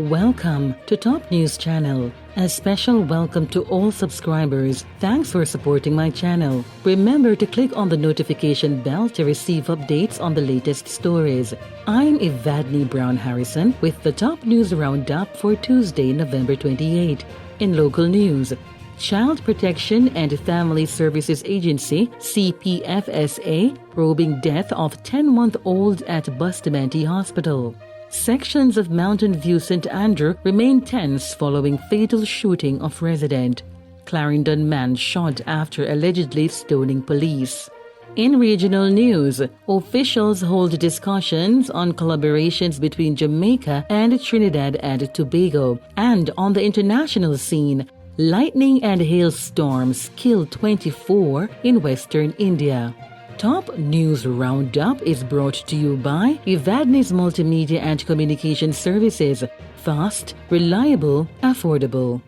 Welcome to Top News Channel. A special welcome to all subscribers. Thanks for supporting my channel. Remember to click on the notification bell to receive updates on the latest stories. I'm Evadne Brown Harrison with the Top News Roundup for Tuesday, November 28. In local news, Child Protection and Family Services Agency (CPFSA) probing death of 10-month-old at Bustamante Hospital. Sections of Mountain View St. Andrew remain tense following fatal shooting of resident. Clarendon man shot after allegedly stoning police. In regional news, officials hold discussions on collaborations between Jamaica and Trinidad and Tobago. And on the international scene, lightning and hailstorms killed 24 in western India. Top News Roundup is brought to you by Evadne's Multimedia and Communication Services. Fast, reliable, affordable.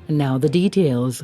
Now the details.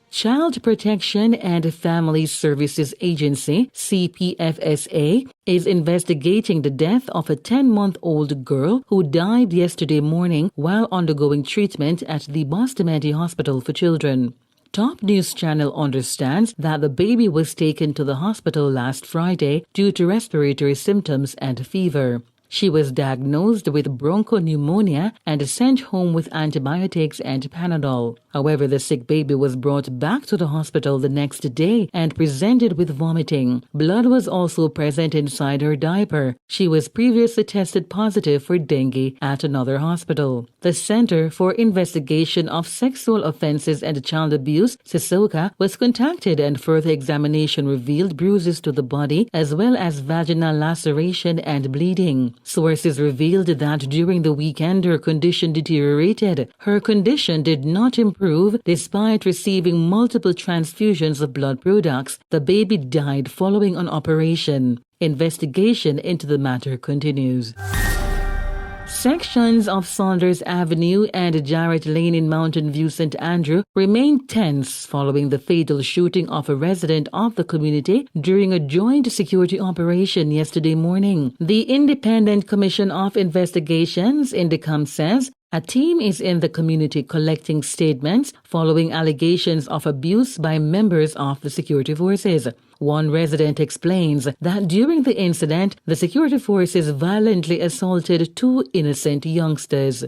Child Protection and Family Services Agency (CPFSA) is investigating the death of a 10-month-old girl who died yesterday morning while undergoing treatment at the Bustamante Hospital for Children. Top News Channel understands that the baby was taken to the hospital last Friday due to respiratory symptoms and fever. She was diagnosed with bronchopneumonia and sent home with antibiotics and Panadol. However, the sick baby was brought back to the hospital the next day and presented with vomiting. Blood was also present inside her diaper. She was previously tested positive for dengue at another hospital. The Center for Investigation of Sexual Offenses and Child Abuse, CPFSA, was contacted and further examination revealed bruises to the body as well as vaginal laceration and bleeding. Sources revealed that during the weekend her condition deteriorated. Her condition did not improve despite receiving multiple transfusions of blood products. The baby died following an operation. Investigation into the matter continues. Sections of Saunders Avenue and Jarrett Lane in Mountain View St. Andrew remain tense following the fatal shooting of a resident of the community during a joint security operation yesterday morning. The Independent Commission of Investigations, INDECOM, says a team is in the community collecting statements following allegations of abuse by members of the security forces. One resident explains that during the incident, the security forces violently assaulted two innocent youngsters.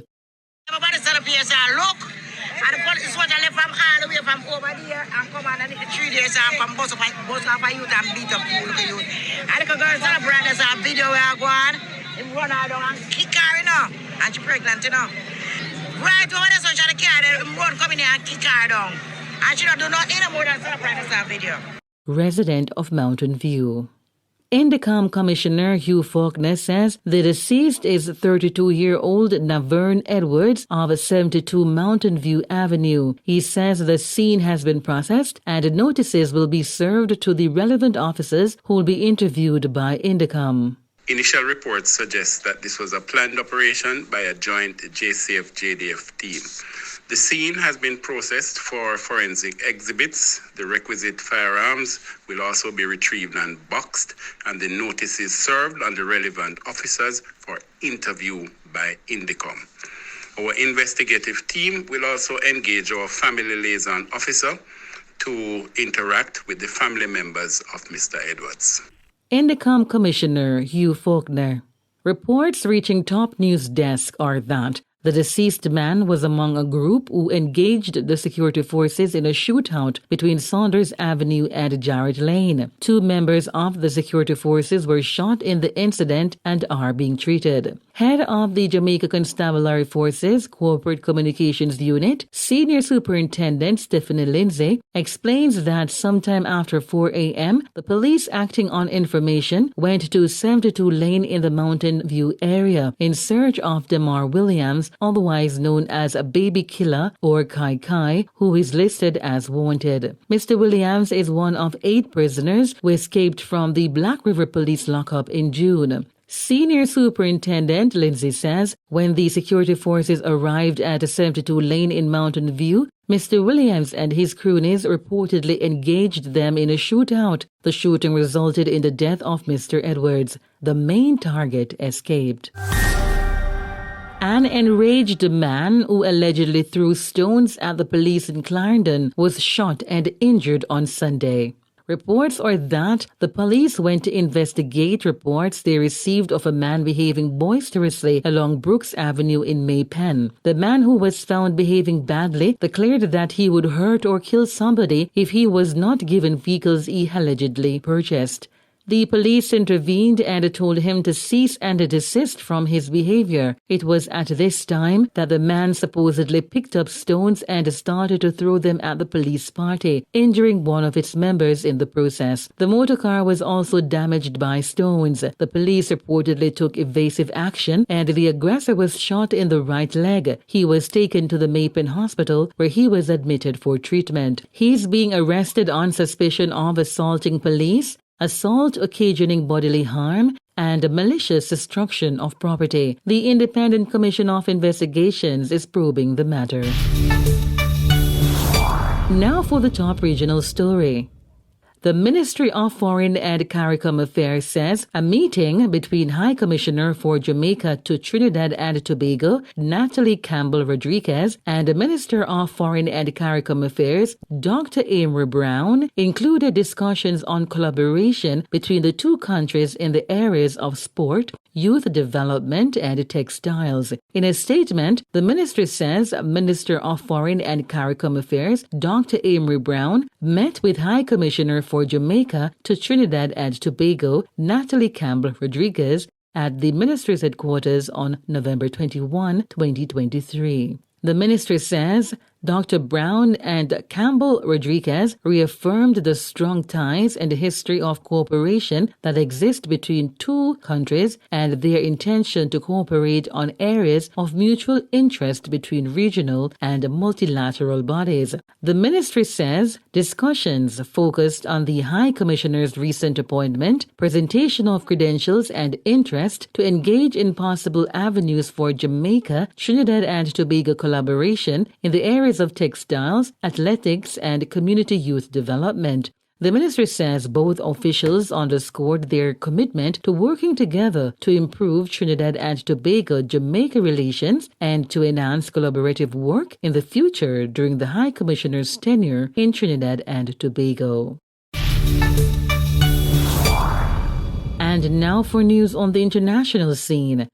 Everybody set up here, say, look, and the police is what I left from all the way from over there and come on and the 3 days from bus off a youth and beat up the youth. And the girl set up right there's a video where I go on, him run out and kick her, you know, and she pregnant, you know. Right over there, so she had a car, him run come in here and kick her down. And she don't do nothing more than set up right there's a video. Resident of Mountain View. Indecom Commissioner Hugh Faulkner says the deceased is 32-year-old Naverne Edwards of 72 Mountain View Avenue. He says the scene has been processed and notices will be served to the relevant officers who will be interviewed by Indecom. Initial reports suggest that this was a planned operation by a joint JCF-JDF team. The scene has been processed for forensic exhibits. The requisite firearms will also be retrieved and boxed, and the notices served on the relevant officers for interview by Indecom. Our investigative team will also engage our family liaison officer to interact with the family members of Mr. Edwards. Indecom Commissioner Hugh Faulkner. Reports reaching Top News desk are that the deceased man was among a group who engaged the security forces in a shootout between Saunders Avenue and Jarrett Lane. Two members of the security forces were shot in the incident and are being treated. Head of the Jamaica Constabulary Forces Corporate Communications Unit, Senior Superintendent Stephanie Lindsay, explains that sometime after 4 a.m., the police acting on information went to 72 Lane in the Mountain View area in search of Demar Williams, otherwise known as a baby killer or Kai Kai, who is listed as wanted. Mr. Williams is one of 8 prisoners who escaped from the Black River Police lockup in June. Senior Superintendent Lindsay says when the security forces arrived at 72 Lane in Mountain View, Mr. Williams and his cronies reportedly engaged them in a shootout. The shooting resulted in the death of Mr. Edwards. The main target escaped. An enraged man who allegedly threw stones at the police in Clarendon was shot and injured on Sunday. Reports are that the police went to investigate reports they received of a man behaving boisterously along Brooks Avenue in Maypen. The man who was found behaving badly declared that he would hurt or kill somebody if he was not given vehicles he allegedly purchased. The police intervened and told him to cease and desist from his behavior. It was at this time that the man supposedly picked up stones and started to throw them at the police party, injuring one of its members in the process. The motorcar was also damaged by stones. The police reportedly took evasive action and the aggressor was shot in the right leg. He was taken to the Maypen Hospital where he was admitted for treatment. He's being arrested on suspicion of assaulting police, assault occasioning bodily harm, and malicious destruction of property. The Independent Commission of Investigations is probing the matter. Now for the top regional story. The Ministry of Foreign and CARICOM Affairs says a meeting between High Commissioner for Jamaica to Trinidad and Tobago, Natalie Campbell Rodriguez, and Minister of Foreign and CARICOM Affairs, Dr. Amory Brown, included discussions on collaboration between the two countries in the areas of sport, youth development, and textiles. In a statement, the ministry says Minister of Foreign and CARICOM Affairs, Dr. Amory Brown, met with High Commissioner for Jamaica to Trinidad and Tobago, Natalie Campbell Rodriguez, at the ministry's headquarters on November 21, 2023. The ministry says Dr. Brown and Campbell Rodriguez reaffirmed the strong ties and history of cooperation that exist between two countries and their intention to cooperate on areas of mutual interest between regional and multilateral bodies. The ministry says discussions focused on the High Commissioner's recent appointment, presentation of credentials, and interest to engage in possible avenues for Jamaica, Trinidad and Tobago collaboration in the areas of textiles, athletics, and community youth development. The ministry says both officials underscored their commitment to working together to improve Trinidad and Tobago-Jamaica relations and to enhance collaborative work in the future during the High Commissioner's tenure in Trinidad and Tobago. And now for news on the international scene.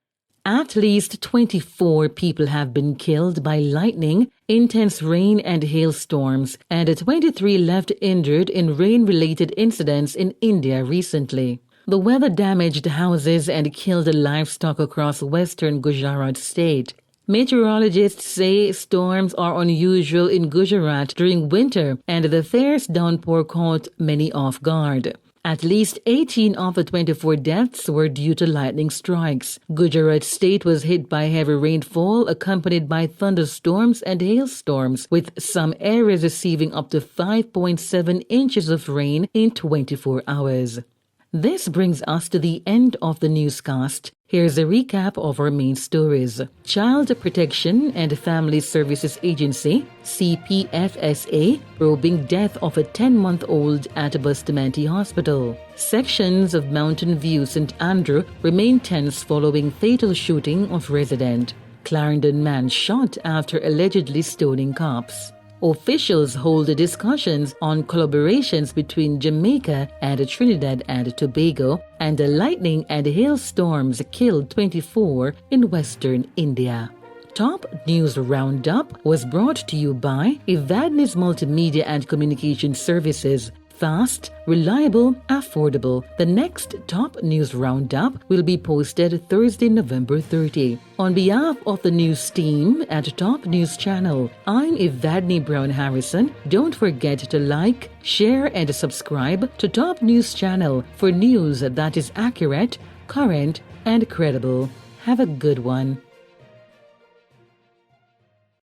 At least 24 people have been killed by lightning, intense rain and hailstorms, and 23 left injured in rain-related incidents in India recently. The weather damaged houses and killed livestock across western Gujarat state. Meteorologists say storms are unusual in Gujarat during winter, and the fierce downpour caught many off guard. At least 18 of the 24 deaths were due to lightning strikes. Gujarat state was hit by heavy rainfall accompanied by thunderstorms and hailstorms, with some areas receiving up to 5.7 inches of rain in 24 hours. This brings us to the end of the newscast. Here's a recap of our main stories. Child Protection and Family Services Agency, CPFSA, probing death of a 10-month-old at Bustamante Hospital. Sections of Mountain View St. Andrew remain tense following fatal shooting of resident. Clarendon man shot after allegedly stoning cops. Officials hold discussions on collaborations between Jamaica and Trinidad and Tobago, and lightning and hailstorms killed 24 in western India. Top News Roundup was brought to you by Evadne's Multimedia and Communication Services. Fast, reliable, affordable. The next Top News Roundup will be posted Thursday, November 30. On behalf of the news team at Top News Channel, I'm Evadne Brown Harrison. Don't forget to like, share, and subscribe to Top News Channel for news that is accurate, current, and credible. Have a good one.